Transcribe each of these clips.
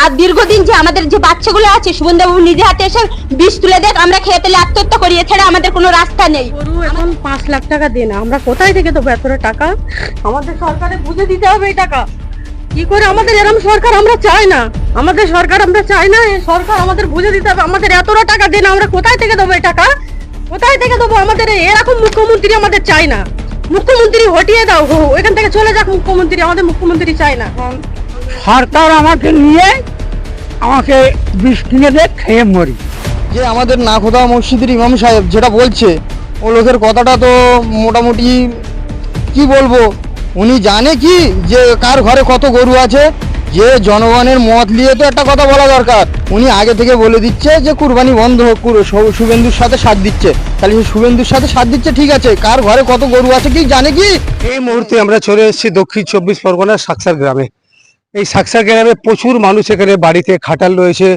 আর দীর্ঘদিন যে আমাদের যে বাচ্চাগুলো আছে, সুবন্ধবাবু নিজে হাতে এসে বিষ তুলে দেখ, আমরা খেয়ে পেলে আত্মহত্যা করি, এছাড়া আমাদের কোনো রাস্তা নেই। গরু এখন 5 লাখ টাকা দেয় না, আমরা কোথায় থেকে দেবো এতটা টাকা? আমাদের সরকারে বুঝে দিতে হবে এই টাকা। কি করে আমাদের এরকম সরকার আমরা চাই না, আমাদের সরকার আমরা চাই না, এই সরকার আমাদের বুঝে দিতে হবে। আমাদের এতটা টাকা দেয় না, আমরা কোথায় থেকে দেবো এই টাকা? কোথায় থেকে দেবো? আমাদের এরকম মুখ্যমন্ত্রী আমাদের চাই না। মুখ্যমন্ত্রী হটিয়ে দাও, এখান থেকে চলে যাক মুখ্যমন্ত্রী, আমাদের মুখ্যমন্ত্রী চাই না। সরকার আমাকে নিয়ে আমাকে বিষ কিনে দেয়, খেয়ে মরি। যে আমাদের নাখোদা মসজিদের ইমাম সাহেব যেটা বলছে, ও লোকের কথাটা তো মোটামুটি কি বলবো, উনি জানে কি যে কার ঘরে কত গরু আছে? যে জনগণের মত নিয়ে তো একটা কথা বলা দরকার। উনি আগে থেকে বলে দিচ্ছে যে কুরবানি বন্ধ হোক, শুভেন্দুর সাথে সাথ দিচ্ছে। তাহলে শুভেন্দুর সাথে সাথ দিচ্ছে ঠিক আছে, কার ঘরে কত গরু আছে কি জানে কি? এই মুহূর্তে আমরা চলে এসেছি দক্ষিণ 24 পরগনার সাকসার গ্রামে। এই সাকসার গ্রামে প্রচুর মানুষ এখানে বাড়িতে খাটাল রয়েছে,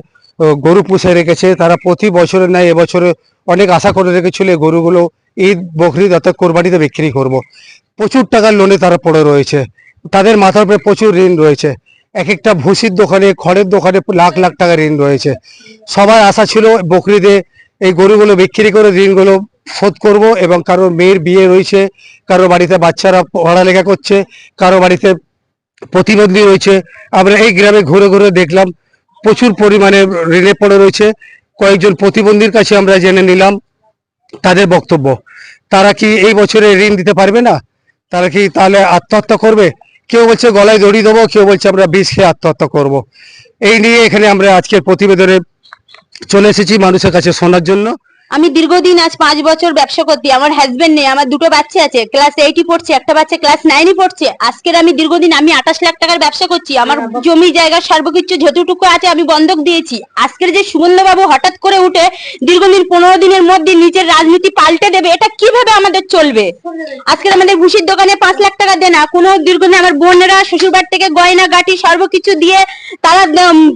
গরু পুষে রেখেছে। তারা প্রতি বছরে নাই, এবছরে অনেক আশা করে রেখেছিল এই গরুগুলো ঈদ বকরিদ অর্থাৎ কোরবানিতে বিক্রি করব। প্রচুর টাকার লোনে তারা পড়ে রয়েছে, তাদের মাথার উপরে প্রচুর ঋণ রয়েছে। এক একটা ভুসির দোকানে, খড়ের দোকানে লাখ লাখ টাকা ঋণ রয়েছে। সবার আশা ছিল বকরিদে এই গরুগুলো বিক্রি করে ঋণগুলো শোধ করব, এবং কারো মেয়ের বিয়ে রয়েছে, কারো বাড়িতে বাচ্চারা পড়ালেখা করছে, কারো বাড়িতে প্রতিবন্ধী রয়েছে। আমরা এই গ্রামে ঘুরে ঘুরে দেখলাম প্রচুর পরিমাণে ঋণে পড়ে রয়েছে। কয়েকজন প্রতিবন্ধীর কাছে আমরা জেনে নিলাম তাদের বক্তব্য। তারা কি এই বছরে ঋণ দিতে পারবে না? তারা কি তাহলে আত্মহত্যা করবে? কেউ বলছে গলায় দড়ি দেবো, কেউ বলছে আমরা বিষ খেয়ে আত্মহত্যা করব। এই নিয়ে এখানে আমরা আজকের প্রতিবেদনে চলে এসেছি মানুষের কাছে শোনার জন্য। আমি দীর্ঘদিন আজ 5 বছর ব্যবসা করছি, আমার হাজবেন্ড নেই, আমার দুটো বাচ্চা আছে, ক্লাস 8 পড়ছে, একটা বাচ্চা ক্লাস 9 পড়ছে। আজকের আমি দীর্ঘদিন আমি 28 লাখ টাকার ব্যবসা করছি, আমার জমি জায়গা সর্বকিছু যতটুকু আছে আমি বন্ধক দিয়েছি। আজকের যে সুবন্ধবাবু হঠাৎ করে উঠে দীর্ঘদিন 15 দিনের মধ্যে নিজের রাজনীতি পাল্টে দেবে, এটা কিভাবে আমাদের চলবে? আজকের আমাদের ভুসির দোকানে 5 লাখ টাকা দেয় না, কোনো দীর্ঘদিন আমার বোনেরা শ্বশুরবাড়ি থেকে গয়না গাটি সর্বকিছু দিয়ে তারা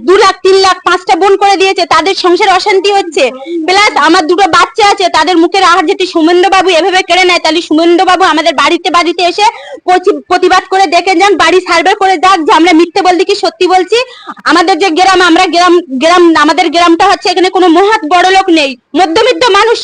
2 লাখ 3 লাখ 5টা বোন করে দিয়েছে, তাদের সংসারে অশান্তি হচ্ছে। প্লাস আমার দুটো বাচ্চা আছে, তাদের মুখের আহার যদি সুমেন্দ্রবাবু এভাবে কেড়ে নেয়, তাহলে সুমেন্দ্রবাবু আমাদের বাড়িতে বাড়িতে এসে প্রতিবাদ করে দেখে যান, বাড়ি সার্ভে করে যাক যে আমরা মিথ্যে বলছি কি সত্যি বলছি। আমাদের যে গ্রাম, আমরা গ্রাম আমাদের গ্রামটা হচ্ছে, এখানে কোনো মহাত বড় লোক নেই, মধ্যবিত্ত মানুষ,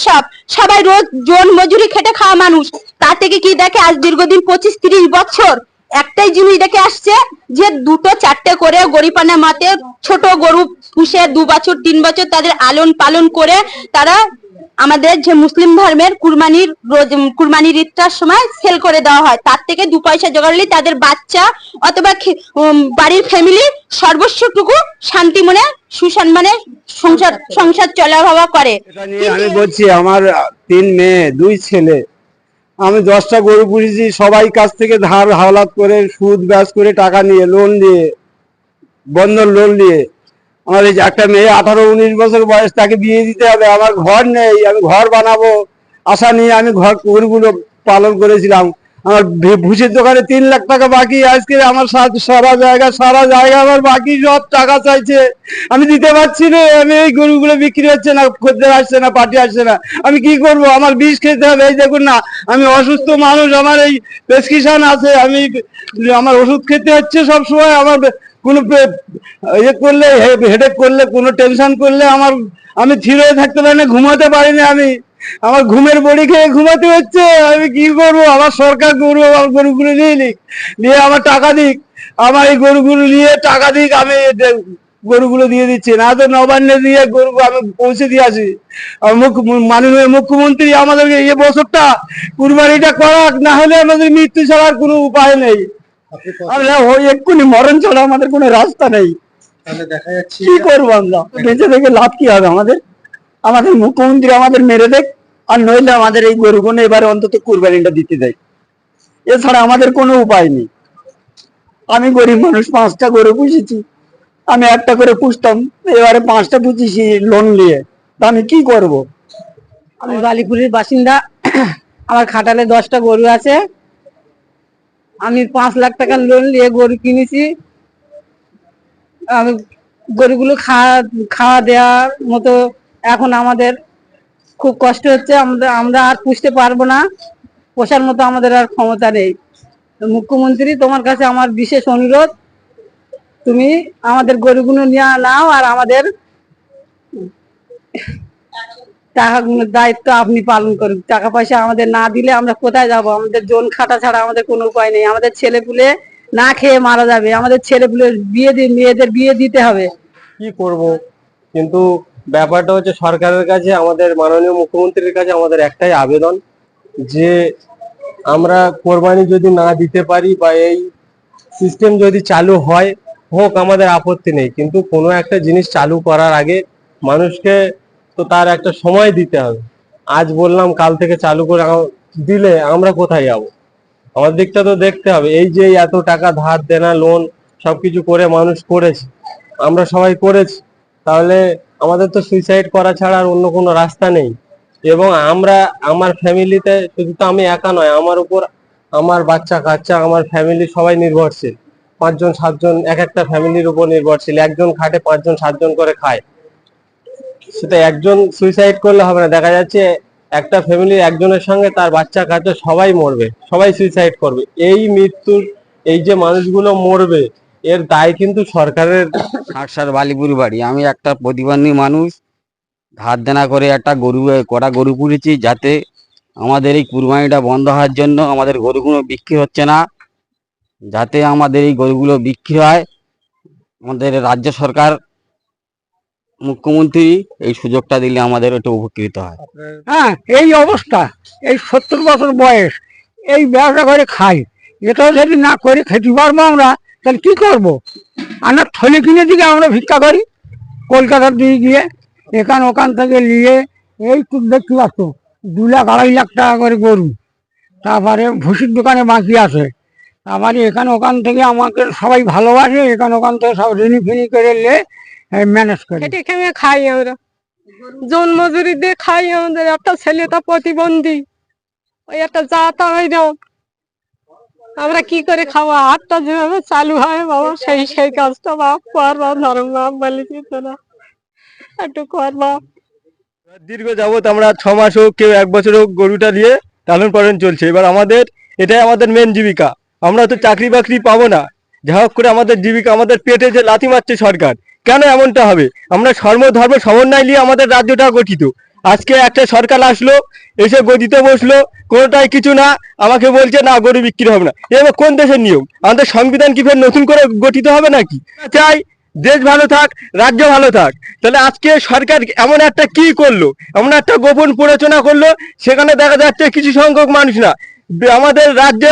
সবাই রোজ জন মজুরি খেটে খাওয়া মানুষ। তা থেকে কি দেখে আজ দীর্ঘদিন 25-30 বছর একটাই জিনিস দেখে আসছে যে 2-4টে করে গরিপানা মাতে ছোট গরু পুষে 2 বছর 3 বছর তাদের আলন পালন করে তারা আমাদের যে মুসলিম ধর্মের কুরবানির ঈদটার সময় সেল করে দেওয়া হয়। তার থেকে 2 পয়সা জোগাড়লে তাদের বাচ্চা অথবা বাড়ির ফ্যামিলি সর্বস্বটুকু শান্তি মনে সুসম্মানে সংসার চলাভাবা করে। আমি বলছি আমার 3 মেয়ে 2 ছেলে, আমি 10টা গরু পুষেছি, সবাই কাছ থেকে ধার হাওলাত করে সুদ ব্যাস করে টাকা নিয়ে, লোন দিয়ে, বন্ধন লোন নিয়ে। আমার এই একটা মেয়ে 18-19 বছর বয়স, তাকে বিয়ে দিতে হবে। আমার ঘর নেই, আমি ঘর বানাবো আশা নিয়ে আমি গরুগুলো পালন করেছিলাম। আমার ভুসির দোকানে 3 লাখ টাকা বাকি। আজকে আমার সারা জায়গা আমার বাকি, সব টাকা চাইছে, আমি দিতে পারছি না। আমি এই গরুগুলো বিক্রি হচ্ছে না, খদ্দের আসছে না, পার্টি আসছে না, আমি কি করব? আমার বিষ খেতে হবে। এই দেখুন না, আমি অসুস্থ মানুষ, আমার এই প্রেসক্রিপশন আছে, আমার ওষুধ খেতে হচ্ছে সব সময়। আমার কোনো ইয়ে করলে, হেডেক করলে, কোনো টেনশন করলে আমি থির হয়ে থাকতে পারি না, ঘুমাতে পারি না। আমার ঘুমের বড়ি খেয়ে ঘুমাতে হচ্ছে। আমি কি করবো? আমার সরকার আমার গরুগুলো নিয়ে আমার টাকা দিক, আমার এই গরুগুলো নিয়ে টাকা দিক, আমি গরুগুলো দিয়ে দিচ্ছি। না তো নবান্নে দিয়ে গরু আমি পৌঁছে দিয়ে আসি। মাননীয় মুখ্যমন্ত্রী আমাদেরকে এই বছরটা কুরবানিটা করাক, না হলে আমাদের মৃত্যু ছাড়ার কোনো উপায় নেই। আমরা ওই এক্ষুনি মরণ ছাড়া আমাদের কোনো রাস্তা নেই। কি করবো আমরা? বেঁচে থেকে লাভ কি হবে আমাদের? আমাদের মুখ্যমন্ত্রী আমাদের মেরে দেখ, আর নইলে আমাদের এই গরুগুলো এবারে অন্তত কুরবানিটা দিতে দেয়, এছাড়া আমাদের কোনো উপায় নেই। আমি গরিব মানুষ, 5টা গরু পুষেছি, আমি একটা করে পুষতাম, এবারে 5টা পুষেছি লোন নিয়ে, তা আমি কি করব? আমি বালিপুরের বাসিন্দা, আমার খাটালে 10টা গরু আছে, আমি 5 লাখ টাকার লোন নিয়ে গরু কিনেছি। আমি গরুগুলো খাওয়া দেওয়ার মতো এখন আমাদের খুব কষ্ট হচ্ছে, আমরা আর পুষতে পারবো না, পোষার মতো আমাদের আর ক্ষমতা নেই। মুখ্যমন্ত্রী, তোমার কাছে আমার বিশেষ অনুরোধ, তুমি আমাদের গরুগুলো নিয়ে নাও, আর আমাদের টাকাগুলোর দায়িত্ব আপনি পালন করুন। টাকা পয়সা আমাদের না দিলে আমরা কোথায় যাব? আমাদের জন খাটা ছাড়া আমাদের কোনো উপায় নেই। আমাদের ছেলেপুলে না খেয়ে মারা যাবে, আমাদের ছেলেপুলের মেয়েদের বিয়ে দিতে হবে। কি করব, কিন্তু ব্যাপারটা হচ্ছে সরকারের কাছে, আমাদের মাননীয় মুখ্যমন্ত্রীর কাছে আমাদের একটাই আবেদন, যে আমরা কোরবানি যদি না দিতে পারি বা এই সিস্টেম যদি চালু হয় হোক, আমাদের আপত্তি নেই, কিন্তু কোনো একটা জিনিস চালু করার আগে মানুষকে তো তার একটা সময় দিতে হবে। আজ বললাম কাল থেকে চালু করে দিলে আমরা কোথায় যাব? আমার দিকটা তো দেখতে হবে। এই যে এত টাকা ধার দেনা লোন সবকিছু করে মানুষ করেছে, আমরা সবাই করেছি, তাহলে আমাদের তো সুইসাইড করা ছাড়া আর অন্য কোনো রাস্তা নেই। এবং আমার ফ্যামিলিতে শুধু তো আমি একা নয়, আমার উপর আমার বাচ্চা কাচ্চা আমার ফ্যামিলি সবাই নির্ভরশীল। 5জন 7জন এক একটা ফ্যামিলির উপর নির্ভরশীল। একজন খাটে 5জন 7জন করে খায়। সেটা একজন সুইসাইড করলে হবে না, দেখা যাচ্ছে একটা ফ্যামিলি একজনের সঙ্গে তার বাচ্চা কাচ্চা সবাই মরবে, সবাই সুইসাইড করবে। এই মৃত্যুর, এই যে মানুষগুলো মরবে, এর দায় কিন্তু সরকারের। হাটসার বালিপুর বাড়ি। আমি একটা প্রতিবন্ধী মানুষ, ধার দেনা করে একটা কটা গরু পুষেছি, যাতে আমাদের এই কুরবানিটা বন্ধ হওয়ার জন্য আমাদের গরুগুলো বিক্রি হচ্ছে না। যাতে আমাদের এই গরুগুলো বিক্রি হয়, আমাদের রাজ্য সরকার মুখ্যমন্ত্রী এই সুযোগটা দিলে আমাদের একটু উপকৃত হয়। হ্যাঁ, এই অবস্থা, এই 70 বছর বয়স, এই ব্যবসা করে খাই, এটা যদি না করে খেতে পারবো আমরা, তাহলে কি করব? আমরা থলে কিনে দিকে আমরা ভিক্ষা করি কলকাতার দিকে গিয়ে, ওখান থেকে নিয়ে এই দেখতে পাচ্ছ 2 লাখ 2.5 লাখ টাকা করে গরু, তারপরে ভুসির দোকানে বাকি আছে, তারপরে ওখান থেকে আমাকে সবাই ভালোবাসে, ওখান থেকে সব ঋণী ফিনি করে নিয়ে ম্যানেজ করে। খেটে খেয়ে খাই আমরা, জন মজুরি দিয়ে খাই। আমাদের একটা ছেলে তা প্রতিবন্ধী, ওই একটা জাতা হয় না, আমরা কি করে খাবো? হাতটা যেভাবে চালু হয় বাবা, সেই কাজটা বাপ করবা, ধরো বাপ বলেছি তোরা একটু করবা। দীর্ঘ যাবত আমরা 6 মাস হোক কেউ 1 বছর হোক গরুটা দিয়ে লালন পালন চলছে। এবার এটাই আমাদের মেন জীবিকা। আমরা তো চাকরি বাকরি পাবো না, যা হোক করে আমাদের জীবিকা, আমাদের পেটে যে লাথি মারছে সরকার, কেন এমনটা হবে? আমরা ধর্ম সমন্বয় নিয়ে আমাদের রাজ্যটা গঠিত। আজকে একটা সরকার আসলো, এসে গদিতে বসলো, কোনোটাই কিছু না, আমাকে বলছে না গরু বিক্রি হবে না। এবার কোন দেশের নিয়ম? আমাদের সংবিধান কি ফের নতুন করে গঠিত হবে নাকি? চাই দেশ ভালো থাক, রাজ্য ভালো থাক। তাহলে আজকে সরকার এমন একটা কি করলো, এমন একটা গোপন প্ররোচনা করলো, সেখানে দেখা যাচ্ছে কিছু সংখ্যক মানুষ না, আমাদের রাজ্যে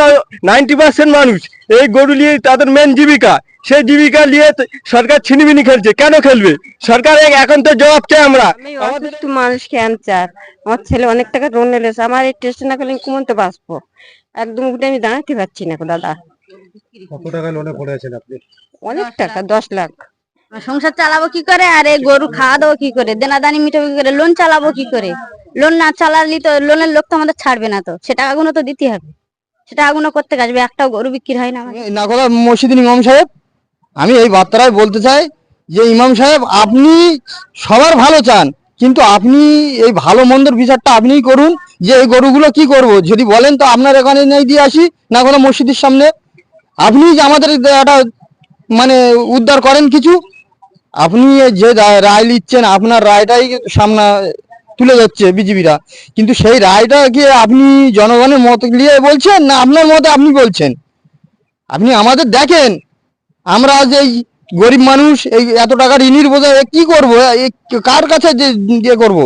90% মানুষ এই গরু নিয়ে তাদের মেন জীবিকা। সেই জীবিকা নিয়ে সরকার ছিনিমিনি খেলছে। কেন খেলবে? সরকার এখন তো জবাব চাই আমরা। আমাদের একটু মানুষ ক্যান্সার, আমার ছেলে অনেক টাকা লোন নিয়েছে, আমার এই টেস্ট না করলে কমতে বাঁচবো, একদম উঠে আমি দাঁড়াতে পারছি না দাদা। কত টাকা লোনে পড়ে আছেন আপনি? অনেক টাকা, 10 লাখ। সংসার চালাবো কি করে, আর এই গরু খাওয়া দাবো কি করে, দেনাদানি মিটাবো কি করে, লোন চালাবো কি করে? লোন না চালালি তো লোনের লোক তো আমাদের ছাড়বে না, তো সে টাকাগুলো তো দিতে হবে, সে টাকাগুলো করতে আসবে। একটাও গরু বিক্রি হয় না আমাদের। না কথা মসজিদের ইমাম সাহেব, আমি এই বার্তাটাই বলতে চাই যে ইমাম সাহেব, আপনি সবার ভালো চান, কিন্তু আপনি এই ভালো মন্দর বিচারটা আপনিই করুন, যে এই গরুগুলো কি করব। যদি বলেন তো আপনার এখানে নেই দিয়ে আসি, না কোনো মসজিদের সামনে আপনি যে আমাদের একটা মানে উদ্ধার করেন কিছু। আপনি যে রায় নিচ্ছেন, আপনার রায়টাই সামনে তুলে যাচ্ছে বিজেপিরা, কিন্তু সেই রায়টা কি আপনি জনগণের মত নিয়ে বলছেন, না আপনার মতে আপনি বলছেন? আপনি আমাদের দেখেন, আমরা যে এই গরিব মানুষ, এই এত টাকা ঋণের বোঝা কি করবো, কার কাছে যে করব?